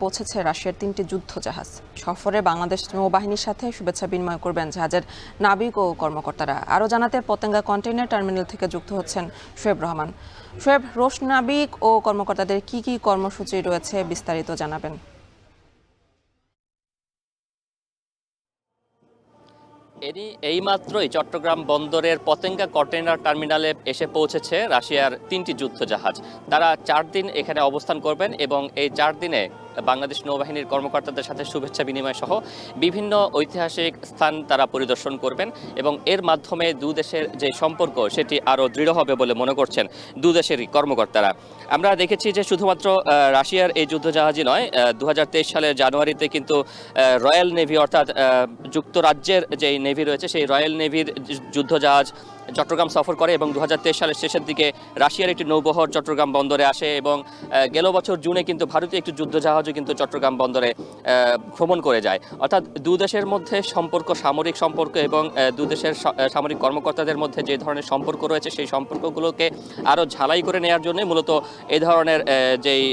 পৌঁছেছে রাশিয়ার 3টি যুদ্ধজাহাজ। সফরে বাংলাদেশ নৌবাহিনীর সাথে শুভেচ্ছা বিনিময় করবেন জাহাজের নাবিক ও কর্মকর্তারা। আরও জানাতে পতেঙ্গা কন্টেইনার টার্মিনাল থেকে যুক্ত হচ্ছেন শোয়েব রহমান। শোয়েব, রুশ নাবিক ও কর্মকর্তাদের কি কি কর্মসূচি রয়েছে বিস্তারিত জানাবেন। এইমাত্রই চট্টগ্রাম বন্দরের পতেঙ্গা কন্টেইনার টার্মিনালে এসে পৌঁছেছে রাশিয়ার 3টি যুদ্ধজাহাজ। তারা 4 দিন এখানে অবস্থান করবেন এবং এই 4 দিনে বাংলাদেশ নৌবাহিনীর কর্মকর্তাদের সাথে শুভেচ্ছা বিনিময় সহ বিভিন্ন ঐতিহাসিক স্থান তারা পরিদর্শন করবেন এবং এর মাধ্যমে দুদেশের যে সম্পর্ক সেটি আরও দৃঢ় হবে বলে মনে করছেন দুদেশেরই কর্মকর্তারা। আমরা দেখেছি যে শুধুমাত্র রাশিয়ার এই যুদ্ধজাহাজই নয়, 2023 সালের জানুয়ারিতে কিন্তু রয়্যাল নেভি অর্থাৎ যুক্তরাজ্যের যে নেভি রয়েছে সেই রয়্যাল নেভির যুদ্ধজাহাজ চট্টগ্রাম সফর করে এবং 2023 সালের শেষের দিকে রাশিয়ার একটি নৌবহর চট্টগ্রাম বন্দরে আসে এবং গেল বছর জুনে কিন্তু ভারতীয় একটি যুদ্ধজাহাজও কিন্তু চট্টগ্রাম বন্দরে ভ্রমণ করে যায়। অর্থাৎ দুদেশের মধ্যে সম্পর্ক, সামরিক সম্পর্ক এবং দুদেশের সামরিক কর্মকর্তাদের মধ্যে যে ধরনের সম্পর্ক রয়েছে সেই সম্পর্কগুলোকে আরও ঝালাই করে নেওয়ার জন্য মূলত এই ধরনের যেই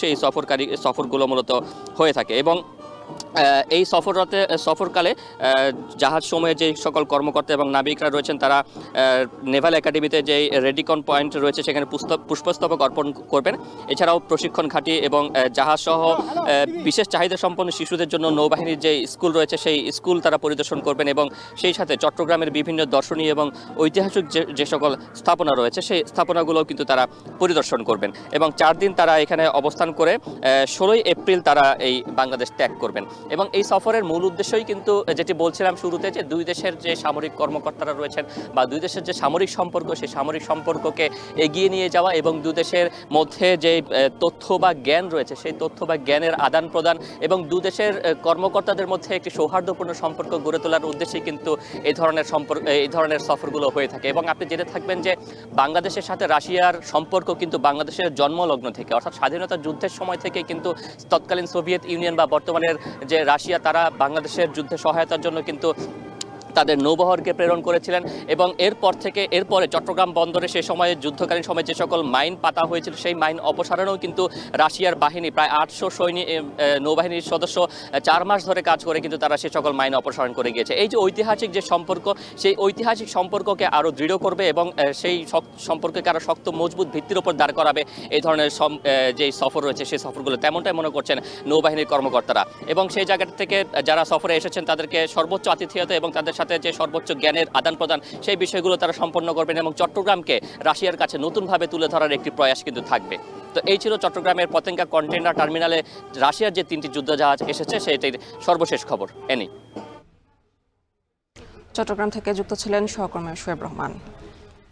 সেই সফরগুলো মূলত হয়ে থাকে। এবং এই সফরকালে জাহাজ সময়ে যে সকল কর্মকর্তা এবং নাবিকরা রয়েছেন তারা নেভাল একাডেমিতে যে রেডিকন পয়েন্ট রয়েছে সেখানে পুষ্পস্তবক অর্পণ করবেন। এছাড়াও প্রশিক্ষণ ঘাঁটি এবং জাহাজ সহ বিশেষ চাহিদা সম্পন্ন শিশুদের জন্য নৌবাহিনীর যে স্কুল রয়েছে সেই স্কুল তারা পরিদর্শন করবেন এবং সেই সাথে চট্টগ্রামের বিভিন্ন দর্শনীয় এবং ঐতিহাসিক যে সকল স্থাপনা রয়েছে সেই স্থাপনাগুলোও কিন্তু তারা পরিদর্শন করবেন এবং 4 দিন তারা এখানে অবস্থান করে 16 এপ্রিল তারা এই বাংলাদেশ ত্যাগ করবেন। এবং এই সফরের মূল উদ্দেশ্যই কিন্তু যেটি বলছিলাম শুরুতে, যে দুই দেশের যে সামরিক কর্মকর্তারা রয়েছেন বা দুই দেশের যে সামরিক সম্পর্ক সেই সামরিক সম্পর্ককে এগিয়ে নিয়ে যাওয়া এবং দুই দেশের মধ্যে যে তথ্য বা জ্ঞান রয়েছে সেই তথ্য বা জ্ঞানের আদান প্রদান এবং দুই দেশের কর্মকর্তাদের মধ্যে একটি সৌহার্দ্যপূর্ণ সম্পর্ক গড়ে তোলার উদ্দেশ্যে কিন্তু এই ধরনের সফরগুলো হয়ে থাকে। এবং আপনি জেনে থাকবেন যে বাংলাদেশের সাথে রাশিয়ার সম্পর্ক কিন্তু বাংলাদেশের জন্মলগ্ন থেকে অর্থাৎ স্বাধীনতা যুদ্ধের সময় থেকে কিন্তু তৎকালীন সোভিয়েত ইউনিয়ন বা বর্তমানের যে রাশিয়া তারা বাংলাদেশের যুদ্ধে সহায়তার জন্য কিন্তু তাদের নৌবহরকে প্রেরণ করেছিলেন এবং এরপরে চট্টগ্রাম বন্দরে সে সময়ে যুদ্ধকালীন সময়ে যে সকল মাইন পাতা হয়েছিল সেই মাইন অপসারণেও কিন্তু রাশিয়ার বাহিনী প্রায় 800 সৈনিক নৌবাহিনীর সদস্য 4 মাস ধরে কাজ করে কিন্তু তারা সে সকল মাইন অপসারণ করে গিয়েছে। এই যে ঐতিহাসিক যে সম্পর্ক সেই ঐতিহাসিক সম্পর্ককে আরও দৃঢ় করবে এবং সেই সম্পর্ককে আরও শক্ত মজবুত ভিত্তির উপর দাঁড় করাবে এই ধরনের যে সফর রয়েছে সেই সফরগুলো, তেমনটাই মনে করছেন নৌবাহিনীর কর্মকর্তারা। এবং সেই জায়গা থেকে যারা সফরে এসেছেন তাদেরকে সর্বোচ্চ আতিথেয়তা এবং তাদের সাথে যে সর্বোচ্চ জ্ঞানের আদান প্রদান সেই বিষয়গুলো তারা সম্পন্ন করবেন এবং চট্টগ্রামকে রাশিয়ার কাছে নতুনভাবে তুলে ধরার একটি প্রয়াস কিন্তু থাকবে। তো এই ছিল চট্টগ্রামের পতেঙ্গা কন্টেইনার টার্মিনালে রাশিয়ার যে 3টি যুদ্ধজাহাজ এসেছে সেটির সর্বশেষ খবর। চট্টগ্রাম থেকে যুক্ত ছিলেন সহকর্মী শোয়েব রহমান।